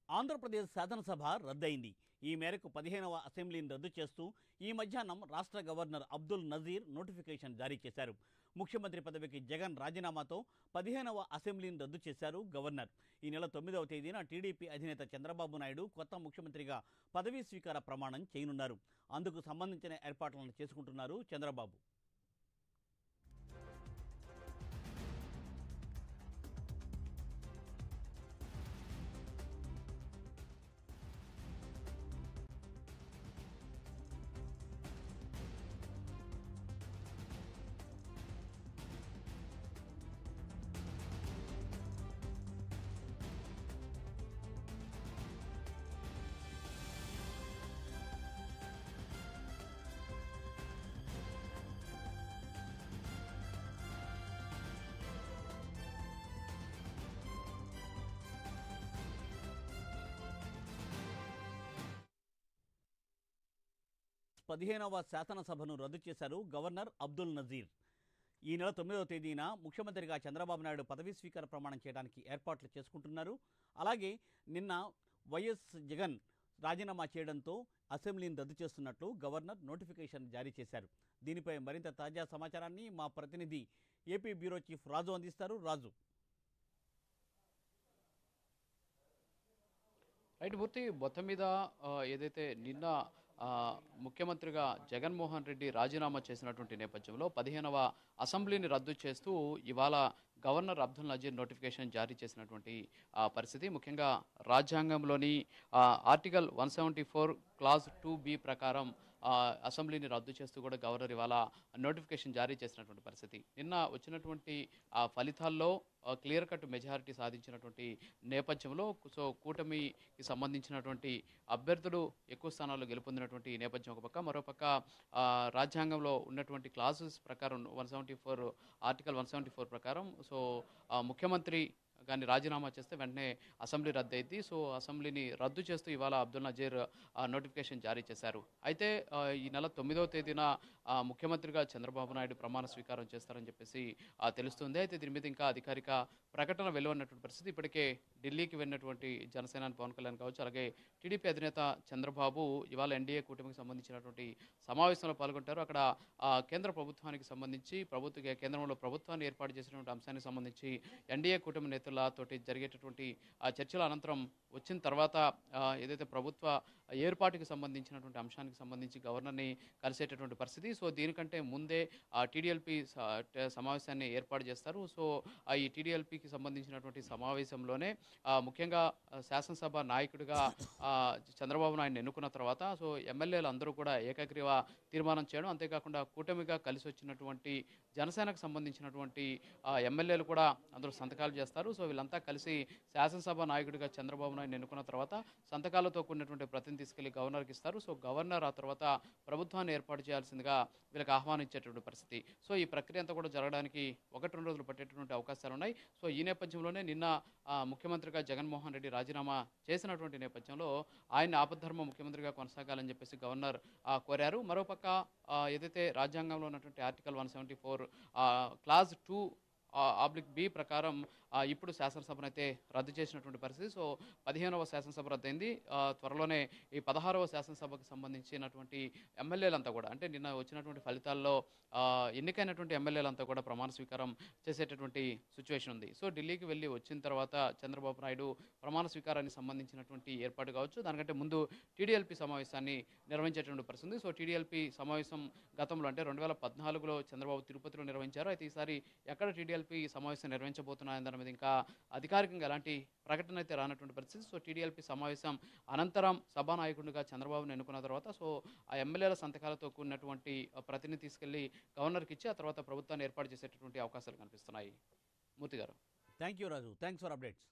ఆంధ్రప్రదేశ్ శాసనసభ రద్దయింది. ఈ మేరకు 15వ అసెంబ్లీని రద్దు చేస్తూ ఈ మధ్యాహ్నం రాష్ట్ర గవర్నర్ అబ్దుల్ నజీర్ నోటిఫికేషన్ జారీ చేశారు. ముఖ్యమంత్రి పదవికి జగన్ రాజీనామాతో 15వ అసెంబ్లీని రద్దు చేశారు గవర్నర్. ఈ నెల 9వ తేదీన టీడీపీ అధినేత చంద్రబాబు నాయుడు కొత్త ముఖ్యమంత్రిగా పదవీ స్వీకార ప్రమాణం చేయనున్నారు. అందుకు సంబంధించిన ఏర్పాట్లను చేసుకుంటున్నారు చంద్రబాబు. 15వ శాసనసభను రద్దు చేశారు గవర్నర్ అబ్దుల్ నజీర్. ఈ నెల 9వ తేదీన ముఖ్యమంత్రిగా చంద్రబాబు నాయుడు పదవీ స్వీకార ప్రమాణం చేయడానికి ఏర్పాట్లు చేసుకుంటున్నారు. అలాగే నిన్న వైఎస్ జగన్ రాజీనామా చేయడంతో అసెంబ్లీని రద్దు చేస్తున్నట్లు గవర్నర్ నోటిఫికేషన్ జారీ చేశారు. దీనిపై మరింత తాజా సమాచారాన్ని మా ప్రతినిధి ఏపీ బ్యూరో చీఫ్ రాజు అందిస్తారు. రాజు. రైట్ మూర్తి, మొత్తం మీద ఏదైతే నిన్న ముఖ్యమంత్రిగా జగన్మోహన్ రెడ్డి రాజీనామా చేసినటువంటి నేపథ్యంలో 15వ అసెంబ్లీని రద్దు చేస్తూ ఇవాళ గవర్నర్ అబ్దుల్ నజీర్ నోటిఫికేషన్ జారీ చేసినటువంటి పరిస్థితి. ముఖ్యంగా రాజ్యాంగంలోని ఆర్టికల్ 174 క్లాజ్ 2B ప్రకారం అసెంబ్లీని రద్దు చేస్తూ కూడా గవర్నర్ ఇవాళ నోటిఫికేషన్ జారీ చేసినటువంటి పరిస్థితి. నిన్న వచ్చినటువంటి ఫలితాల్లో క్లియర్ కట్ మెజారిటీ సాధించినటువంటి నేపథ్యంలో కూటమికి సంబంధించినటువంటి అభ్యర్థులు ఎక్కువ స్థానాల్లో గెలుపొందినటువంటి నేపథ్యం ఒక పక్క, మరోపక్క రాజ్యాంగంలో ఉన్నటువంటి క్లాజెస్ ప్రకారం ఆర్టికల్ 174 ప్రకారం ముఖ్యమంత్రి కానీ రాజీనామా చేస్తే వెంటనే అసెంబ్లీ రద్దు అయింది. అసెంబ్లీని రద్దు చేస్తూ ఇవాళ అబ్దుల్ నజీర్ నోటిఫికేషన్ జారీ చేశారు. అయితే ఈ నెల 9వ తేదీన ముఖ్యమంత్రిగా చంద్రబాబు నాయుడు ప్రమాణ స్వీకారం చేస్తారని చెప్పేసి తెలుస్తుంది. అయితే దీని మీద ఇంకా అధికారిక ప్రకటన వెలువడినటువంటి పరిస్థితి. ఇప్పటికే ఢిల్లీకి వెళ్ళినటువంటి జనసేనాని పవన్ కళ్యాణ్ కావచ్చు, అలాగే టీడీపీ అధినేత చంద్రబాబు ఇవాళ ఎన్డీఏ కూటమికి సంబంధించినటువంటి సమావేశంలో పాల్గొంటారు. అక్కడ కేంద్ర ప్రభుత్వానికి సంబంధించి కేంద్రంలో ప్రభుత్వాన్ని ఏర్పాటు చేసినటువంటి అంశానికి సంబంధించి ఎన్డీఏ కూటమి నేతలతోటి జరిగేటటువంటి చర్చల అనంతరం వచ్చిన తర్వాత ఏదైతే ప్రభుత్వ ఏర్పాటుకి సంబంధించినటువంటి అంశానికి సంబంధించి గవర్నర్ని కలిసేటటువంటి పరిస్థితి. దీనికంటే ముందే టీడీఎల్పీ సమావేశాన్ని ఏర్పాటు చేస్తారు. ఈ టీడీఎల్పీకి సంబంధించినటువంటి సమావేశంలోనే ముఖ్యంగా శాసనసభ నాయకుడిగా చంద్రబాబు నాయుడు ఎన్నుకున్న తర్వాత ఎమ్మెల్యేలు అందరూ కూడా ఏకగ్రీవ తీర్మానం చేయడం, అంతేకాకుండా కూటమిగా కలిసి వచ్చినటువంటి జనసేనకు సంబంధించినటువంటి ఎమ్మెల్యేలు కూడా అందరూ సంతకాలు చేస్తారు. వీళ్ళంతా కలిసి శాసనసభ నాయకుడిగా చంద్రబాబు నాయుడు ఎన్నుకున్న తర్వాత సంతకాలతో కూడినటువంటి ప్రతిని తీసుకెళ్లి గవర్నర్కి ఇస్తారు. గవర్నర్ ఆ తర్వాత ప్రభుత్వాన్ని ఏర్పాటు చేయాల్సిందిగా వీళ్ళకి ఆహ్వానించేటువంటి పరిస్థితి. ఈ ప్రక్రియ అంతా కూడా జరగడానికి 1-2 రోజులు పట్టేటటువంటి అవకాశాలు ఉన్నాయి. ఈ నేపథ్యంలోనే నిన్న ముఖ్యమంత్రిగా జగన్మోహన్ రెడ్డి రాజీనామా చేసినటువంటి నేపథ్యంలో ఆయన ఆపద్ధర్మ ముఖ్యమంత్రిగా కొనసాగాలని చెప్పేసి గవర్నర్ కోరారు. మరోపక్క ఏదైతే రాజ్యాంగంలో ఉన్నటువంటి ఆర్టికల్ 174 క్లాజ్ 2B ప్రకారం ఇప్పుడు శాసనసభను అయితే రద్దు చేసినటువంటి పరిస్థితి. 15వ శాసనసభ రద్దయింది. త్వరలోనే ఈ 16వ శాసనసభకు సంబంధించినటువంటి ఎమ్మెల్యేలంతా కూడా, అంటే నిన్న వచ్చినటువంటి ఫలితాల్లో ఎన్నికైనటువంటి ఎమ్మెల్యేలంతా కూడా ప్రమాణ స్వీకారం చేసేటటువంటి సిచ్యువేషన్ ఉంది. ఢిల్లీకి వెళ్ళి వచ్చిన తర్వాత చంద్రబాబు నాయుడు ప్రమాణ స్వీకారానికి సంబంధించినటువంటి ఏర్పాటు కావచ్చు, దానికంటే ముందు టీడీఎల్పీ సమావేశాన్ని నిర్వహించేటువంటి పరిస్థితి. టీడీఎల్పీ సమావేశం గతంలో అంటే 2014లో చంద్రబాబు తిరుపతిలో నిర్వహించారు. అయితే ఈసారి ఎక్కడ టీడీఎల్పీ సమావేశం నిర్వహించబోతున్నాయని దాని మీద ఇంకా అధికారికంగా ఎలాంటి ప్రకటన అయితే రానటువంటి పరిస్థితి. టీడీఎల్పీ సమావేశం అనంతరం సభానాయకుడిగా చంద్రబాబును ఎన్నుకున్న తర్వాత ఆ ఎమ్మెల్యేల సంతకాలతో కూడినటువంటి ప్రతిని తీసుకెళ్లి గవర్నర్కి ఇచ్చి ఆ తర్వాత ప్రభుత్వాన్ని ఏర్పాటు చేసేటటువంటి అవకాశాలు కనిపిస్తున్నాయి. మూర్తి గారు. Thank you Raju. Thanks for updates.